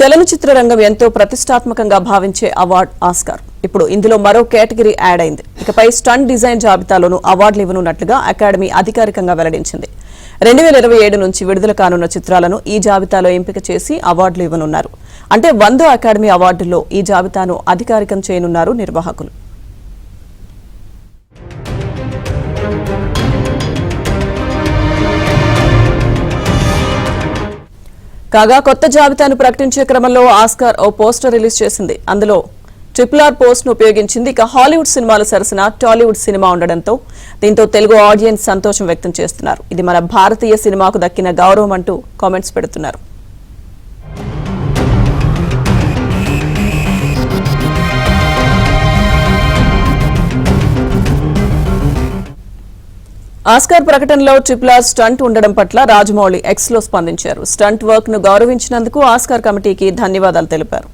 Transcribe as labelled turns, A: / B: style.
A: చలనచిత్ర రంగం ఎంతో ప్రతిష్టాత్మకంగా భావించే అవార్డు ఆస్కార్. ఇప్పుడు ఇందులో మరో కేటగిరీ యాడ్ అయింది. ఇకపై స్టంట్ డిజైన్ జాబితాలోనూ అవార్డులు ఇవ్వనున్నట్లుగా అకాడమీ అధికారికంగా వెల్లడించింది. 2027 నుంచి విడుదల కానున్న చిత్రాలను ఈ జాబితాలో ఎంపిక చేసి అవార్డులు ఇవ్వనున్నారు. అంటే 100 అకాడమీ అవార్డుల్లో ఈ జాబితాను అధికారికం చేయనున్నారు నిర్వాహకులు. కాగా కొత్త జాబితాను ప్రకటించే క్రమంలో ఆస్కార్ ఓ పోస్టర్ రిలీజ్ చేసింది. అందులో RRR పోస్ట్ ను ఉపయోగించింది. ఇక హాలీవుడ్ సినిమాల సరసన టాలీవుడ్ సినిమా ఉండడంతో దీంతో తెలుగు ఆడియన్స్ సంతోషం వ్యక్తం చేస్తున్నారు. ఇది మన భారతీయ సినిమాకు దక్కిన గౌరవం అంటూ కామెంట్స్ పెడుతున్నారు. ఆస్కార్ ప్రకటనలో RRR స్టంట్ ఉండడం పట్ల రాజమౌళి ఎక్స్ లో స్పందించారు. స్టంట్ వర్క్ ను గౌరవించినందుకు ఆస్కార్ కమిటీకి ధన్యవాదాలు తెలిపారు.